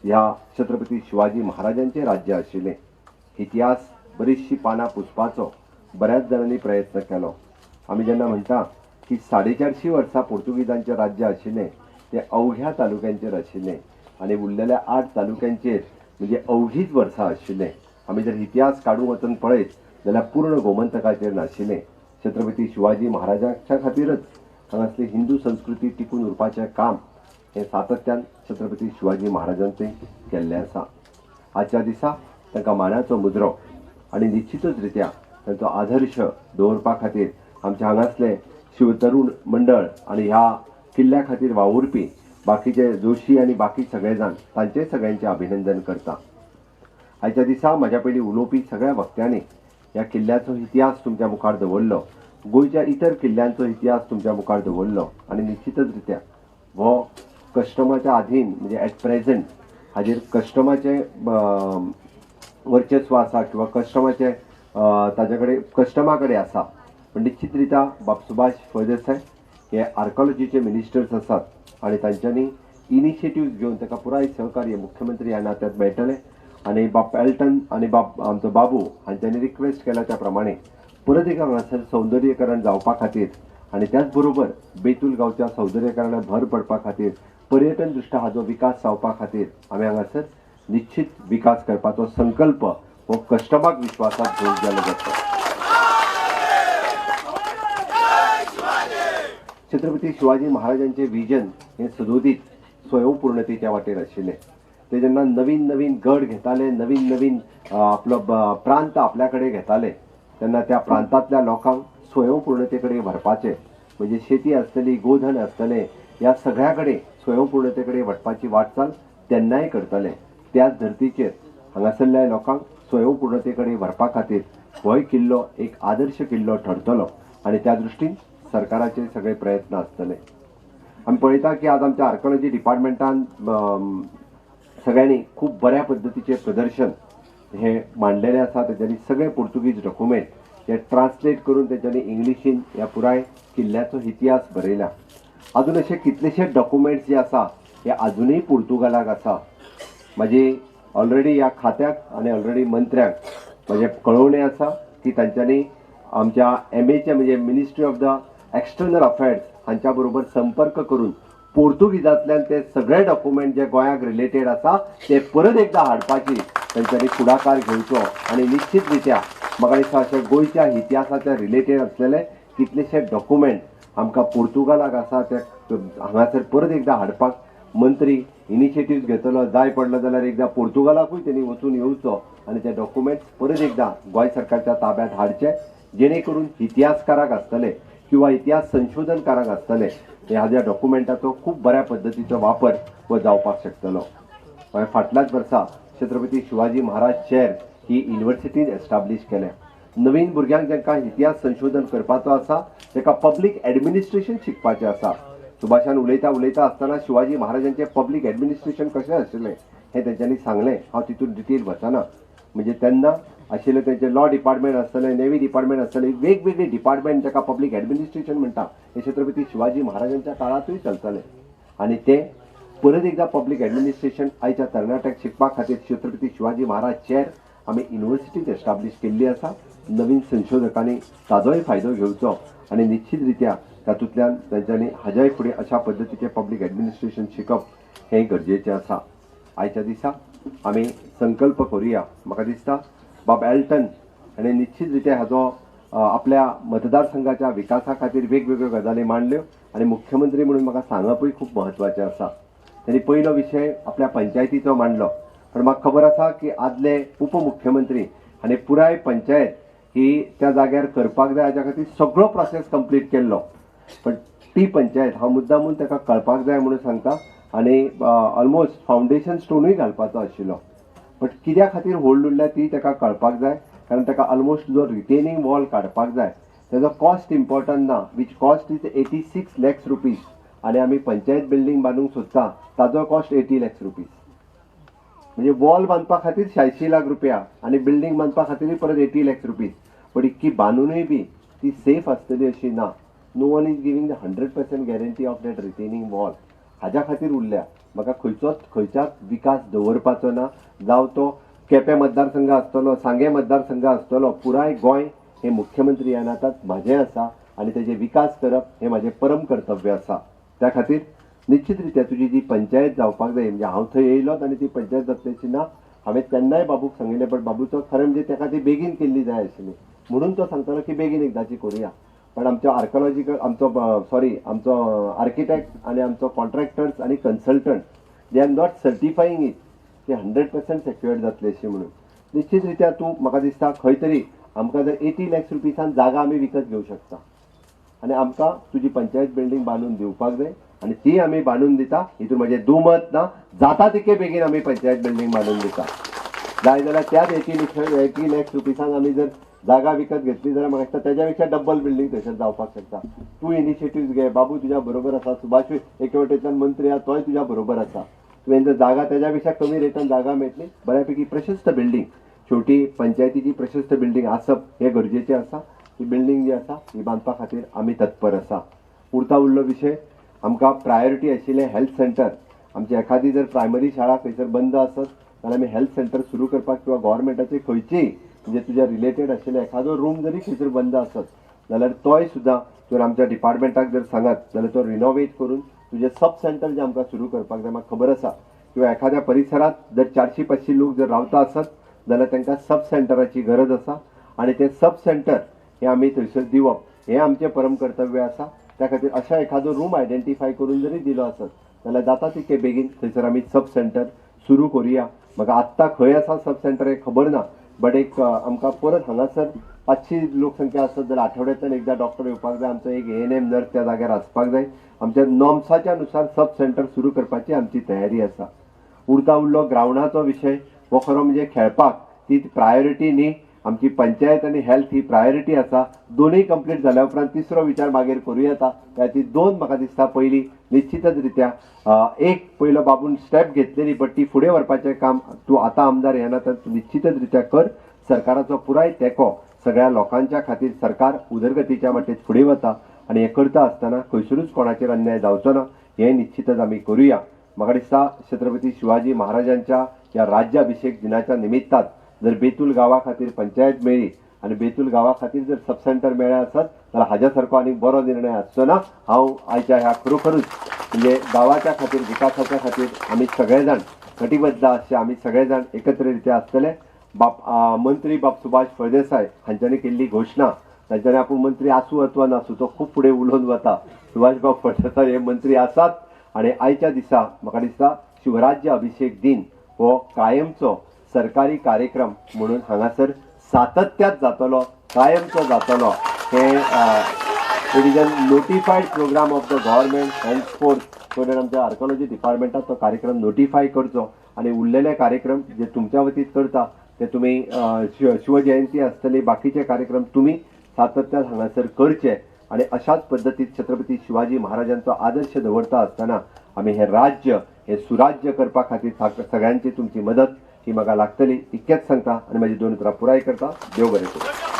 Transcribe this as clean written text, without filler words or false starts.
ह्या छत्रपती शिवाजी महाराजांचे राज्य आशिल्लें. इतिहास बरीचशी पानां पुसपाचो बऱ्याच जणांनी प्रयत्न केलो. आमी जेन्ना म्हणटा की 450 वर्सां पोर्तुगीजांचें राज्य आशिल्लें तें अवघ्या तालुक्यांचेर आशिल्लें आनी उरलेल्या 8 तालुक्यांचेर म्हणजे अवघीच वर्सां आशिल्लें. आमी जर इतिहास काडून वचून पळयत जाल्यार पूर्ण गोमंतकाचेर नाशिल्लें. छत्रपती शिवाजी महाराजांच्या खातीरच हांगासली हिंदू संस्कृती टिकून उरपाचें काम हें सातत्यान छत्रपती शिवाजी महाराजांचें केल्लें आसा. आजच्या दिसा तांकां मानाचो मुजरो आनी निश्चितच रित्या तांचो आदर्श दवरपा खातीर आमचे हांगासले शिवतरुण मंडळ आनी ह्या किल्ल्या खातीर वावुरपी बाकीचे जोशी आनी बाकी सगळे जाण तांचे सगळ्यांचे अभिनंदन करता. आयच्या दिसा म्हाज्या पयलीं उलोवपी सगळ्या वक्त्यांनी ह्या किल्ल्याचो इतिहास तुमच्या मुखार दवरलो, गोंयच्या इतर किल्ल्यांचो इतिहास तुमच्या मुखार दवरलो आनी निश्चितच रित्या हो कस्टमाच्या अधीन म्हणजे एट प्रेझेंट हाजेर कस्टमाचे वर्चस्व आसा किंवा कस्टमाचे ताजे कडेन कस्टमा कडेन आसा. पण निश्चित रित्या बाब सुभाष फळदेसाय हे आर्कोलॉजीचे मिनिस्टर्स आसात आनी तांच्यांनी इनिशिएटिव्ह घेवन ताका पुराय सहकार्य मुख्यमंत्री ह्या नात्यांत मेळटलें आनी बाब एल्टन आनी बाब आमचो बाबू हांच्यांनी रिक्वेस्ट केल्या त्या प्रमाणे परत एक हांगासर सौंदर्यकरण जावपा खातीर आनी त्याच बरोबर बेतूल गांवच्या सौंदर्यकरणाक भर पडपा खातीर पर्यटन दृश्ट्या हाजो विकास जावपा खातीर आमी हांगासर निश्चित विकास करपाचो संकल्प हो कस्टमाक विश्वासात घेवन गेलो जाता. छत्रपती शिवाजी महाराजांचे विजन हे सदोदीत स्वयंपूर्णतेच्या वाटेर आशिल्लें. ते जेन्ना नवीन नवीन गड घेताले, नवीन नवीन आपलो प्रांत आपल्या कडेन घेताले तेन्ना त्या प्रांतांतल्या लोकांक स्वयंपूर्णते कडेन व्हरपाचें म्हणजे शेती आसतली, गोधन आसतलें, ह्या सगळ्या कडेन स्वयंपूर्णते कडेन वचपाची वाटचाल तेन्नाय करतले. त्याच धर्तीचेर हांगासरल्या लोकांक स्वयंपूर्णते कडेन व्हरपा खातीर होय किल्लो एक आदर्श किल्लो ठरतलो आनी त्या दृश्टीन सरकाराचे सगळे प्रयत्न आसतले. आमी पळयता की आज आमच्या आर्कोलॉजी डिपार्टमेंटान सगळ्यांनी खूब बऱ्या पद्दतीचें प्रदर्शन हे मांडलेलें आसा. तेच्यांनी सगळे पोर्तुगीज डॉक्युमेंट हे ट्रान्सलेट करून तेच्यांनी इंग्लिशीन ह्या पुराय किल्ल्याचो इतिहास बरयला. अजून अशे कितलेशेच डॉक्युमेंट्स जे आसा हे अजूनय पोर्तुगालाक आसा. म्हाजी ऑलरेडी ह्या खात्याक आनी ऑलरेडी मंत्र्याक म्हजें कळोवणें आसा की तांच्यांनी आमच्या एमएचे म्हणजे ministry of the external affairs हांच्या बरोबर संपर्क करून पोर्तुगीजांतल्यान ते सगळे डॉक्युमेंट जे गोंयाक रिलेटेड आसा ते परत एकदा हाडपाची तांच्यांनी फुडाकार घेवचो आनी निश्चित रित्या म्हाका दिसता अशे गोंयच्या इतिहासाच्या रिलेटेड आसलेले कितलेशे डॉक्युमेंट आमकां पोर्तुगालाक आसा ते हांगासर परत एकदा हाडपाक मंत्री इनिशिएटिव्ह घेतलो. जाय पडलो जाल्यार एकदा पोर्तुगालाकूय त्यांनी वचून येवचो आनी ते डॉक्युमेंट्स परत एकदा गोंय सरकारच्या ताब्यांत हाडचे जेणे करून इतिहासकाराक आसतले किंवा इतिहास संशोधनकाराक आसतले ह्या डॉक्युमेंटाचो खूब बऱ्या पद्दतीचो वापर हो जावपाक शकतलो. फाटल्याच वर्सा छत्रपती शिवाजी महाराज चेर ही युनिव्हर्सिटी एस्टाब्लीश केल्या. नवीन भुरग्यांक जांकां इतिहास संशोधन करपाचो आसा ताका पब्लीक एडमिनिस्ट्रेशन शिकपाचें आसा. सुभाषान उलयता आसतना शिवाजी महाराजांचे पब्लीक एडमिनिस्ट्रेशन कशें आशिल्लें हें तेंच्यांनी सांगलें. हांव तितून डिटेल वचना. म्हणजे तेन्ना आशिल्लें तेंचें लॉ डिपार्टमेंट आसतलें, नेवी डिपार्टमेंट आसतलें, वेगवेगळे डिपार्टमेंट जाका पब्लीक एडमिनिस्ट्रेशन म्हणटा हे छत्रपती शिवाजी महाराजांच्या काळांतूय चलतलें आनी ते परत एकदा पब्लीक एडमिनिस्ट्रेशन आयच्या तरणाट्याक शिकपा खातीर छत्रपती शिवाजी महाराज चेर आमी युनिव्हर्सिटी एस्टाब्लीश केल्ली आसा. नवीन संशोधकांनी ताजोय फायदो घेवचो आनी निश्चित रित्या तातूंतल्यान तांच्यांनी हाज्याय फुडें अशा पद्दतीचें पब्लीक एडमिनिस्ट्रेशन शिकप हें गरजेचें आसा. आयच्या दिसा आमी संकल्प करुया. म्हाका दिसता बाब एल्टन हाणें निश्चित रित्या हाजो आपल्या मतदारसंघाच्या विकासा खातीर वेगवेगळ्यो गजाली मांडल्यो आनी मुख्यमंत्री म्हणून म्हाका सांगपूय खूब म्हत्वाचें आसा. तांणी पयलो विशय आपल्या पंचायतीचो मांडलो. पण म्हाका खबर आसा की आदले उपमुख्यमंत्री हाणें पुराय पंचायत ही त्या जाग्यार करपाक जाय हाच्या खातीर सगळो प्रोसेस कंप्लीट केल्लो. पण ती पंचायत हांव मुद्दामून ताका कळपाक जाय म्हणून सांगता आनी ऑलमोस्ट फावंडेशन स्टोनूय घालपाचो आशिल्लो. बट कित्या खातीर होल्ड उरल्या ती ताका कळपाक जाय कारण ताका ऑलमोस्ट जो रिटेनिंग वॉल काडपाक जाय तेजो कॉस्ट इम्पॉर्टंट ना which cost is 86 lakhs rupees आनी आमी पंचायत बिल्डींग बांदूंक सोदता ताजो कॉस्ट 80 lakhs रुपीज. म्हणजे वॉल बांदपा खातीर 86 लाख रुपया आनी बिल्डींग बांदपा खातीर परत 80 lakhs रुपीज. बट इतकी बांदूनय बी ती सेफ आसतली अशी ना. No one is giving the 100% guarantee of that retaining wall. हाज्या खातीर उरल्या. म्हाका खंयच्याच विकास दवरपाचो ना, जावं तो केपें मतदारसंघ आसतलो, सांगे मतदारसंघ आसतलो, पुराय गोंय हे मुख्यमंत्री ह्या नात्यात म्हाजें आसा आनी तेजे विकास करप हें म्हाजें परम कर्तव्य आसा. त्या खातीर निश्चित रित्या तुजी जी पंचायत जावपाक जाय, म्हणजे हांव थंय येयलोच आनी ती पंचायत जातली ना, हांवें तेन्नाय बाबूक सांगिल्लें, पण बाबूचो खरें म्हणजे तेका ती बेगीन केल्ली जाय आशिल्ली, म्हणून तो सांगतालो की बेगीन एकदाची करुया. पण आमचो आमचो आर्किटेक्ट आनी आमचो कॉन्ट्रॅक्टर्स आनी consultant they are not certifying it की 100% सेक्युअर्ड जातली अशी म्हणून. निश्चित रित्या तूं म्हाका दिसता खंय तरी आमकां जर 80 लाख रुपीसान जागा आमी विकत घेवं शकता आनी आमकां तुजी पंचायत बिल्डींग बांदून दिवपाक जाय आनी ती आमी बांदून दिता. हितून म्हजें दुमत ना. जाता तितके बेगीन आमी पंचायत बिल्डींग बांदून दिता. जाय जाल्यार त्याच 80 लाख रुपीसान आमी जर जागा विकत घेतली जाल्यार म्हाका दिसता तेज्या पेक्षा डबल बिल्डींग थंयसर जावपाक शकता. तूं इनिशिएटिव्ह घे, बाबू तुज्या बरोबर आसा, सुभाषूय एके वटेंतल्यान मंत्री आहा तोय तुज्या बरोबर आसा. तुवें जर जागा तेज्या पेक्षा कमी रेटान जागा मेळटली, बऱ्यापैकी प्रशस्त बिल्डींग, शेवटी पंचायतीची प्रशस्त बिल्डींग आसप हे गरजेचें आसा. ही बिल्डींग जी आसा ही बांदपा खातीर आमी तत्पर आसा. उरलो विशय आमकां प्रायोरिटी आशिल्लें हेल्थ सेंटर. आमची एखादी जर प्रायमरी शाळा खंयसर बंद आसत जाल्यार आमी हेल्थ सेंटर सुरू करपाक किंवा गव्हर्मेंटाची खंयचीय म्हणजे तुज्या रिलेटेड आशिल्ले एखादो रूम जरी खंयसर बंद आसत जाल्यार तोय सुद्दां तुवें आमच्या डिपार्टमेंटाक जर सांगत जाल्यार तो रिनोवेट करून तुजें सब सेंटर जें आमकां सुरू करपाक जाय. म्हाका खबर आसा किंवा एखाद्या परिसरात जर 400-500 लोक जर रावता आसत जाल्यार तांकां सब सेंटराची गरज आसा आनी तें सब सेंटर हें आमी थंयसर दिवप हें आमचें परम कर्तव्य आसा. त्या खातीर अशा एखादो रूम आयडेंटिफाय करून जरी दिलो आसत जाल्यार जाता तितके बेगीन थंयसर आमी सब सेंटर सुरू करुया. म्हाका आत्तां खंय आसा सब सेंटर हें खबर ना, बट एक आमकां परत हांगासर 500 लोकसंख्या आसत जाल्यार आठवड्यांतल्यान एकदा डॉक्टर येवपाक जाय, आमचो एक ANM नर्स त्या जाग्यार आसपाक जाय. आमच्या नॉर्म्साच्या नुसार सब सेंटर सुरू करपाची आमची तयारी आसा. उरलो ग्रावंडाचो विशय हो खरो म्हणजे खेळपाक ती प्रायोरिटी न्ही. आमची पंचायत आनी हेल्थ ही प्रायोरिटी आसा. दोनूय कंप्लीट जाल्या उपरांत तिसरो विचार मागीर करूं येता. ती दोन म्हाका दिसता पयली निश्चितच रित्या एक पयलो बाबून स्टेप घेतलेली, बट ती फुडें व्हरपाचें काम तूं आतां आमदार येना तर तूं निश्चितच रित्या कर. सरकाराचो पुराय तेंको सगळ्या लोकांच्या खातीर सरकार उदरगतीच्या वाटेत फुडें वता आनी हें करता आसतना खंयसरूच कोणाचेर अन्याय जावचो ना हें निश्चितच आमी करुया. म्हाका दिसता छत्रपती शिवाजी महाराजांच्या ह्या राज्याभिषेक दिनाच्या निमित्तान जर बेतूल गांवा खातीर पंचायत मेळ्ळी आनी बेतूल गांवा खातीर जर सब सेंटर मेळ्ळें आसत जाल्यार हाज्या सारको आनीक बरो निर्णय आसचो ना. हांव आयच्या ह्या खरोखरूच म्हणजे गांवाच्या खातीर विकासाच्या खातीर आमी सगळे जाण कटिबद्ध अशे आमी सगळे जाण एकत्र रित्या आसतले. मंत्री बाब सुभाष फळदेसाय हांच्यांनी केल्ली घोशणा, तांच्यांनी आपूण मंत्री आसूं अथवा नासूं तो खूब फुडें उलोवन वता. सुभाष बाब फळदेसाय हे मंत्री आसात आनी आयच्या दिसा म्हाका दिसता शिवराज्य अभिषेक दिन हो कायमचो सरकारी कार्यक्रम म्हणून हांगासर सातत्यात जातलो, कायमचो जातलो. It is a notified programme of the government health force. म्हणून आमच्या आर्कोलॉजी डिपार्टमेंटात तो कार्यक्रम नोटिफाय करचो आनी उरलेले कार्यक्रम जे तुमच्या वतीत करता ते तुमी शिवजयंती आसतली, बाकीचे कार्यक्रम तुमी सातत्यात हांगासर करचे आनी अशाच पद्दतीत छत्रपती शिवाजी महाराजांचो आदर्श दवरता आसतना आमी हे राज्य हे सुराज्य करपा खातीर सगळ्यांची तुमची मदत ही म्हाका लागतली इतकेंच सांगता आनी म्हाजी दोन उतरां पुराय करता. देव बरें करूं.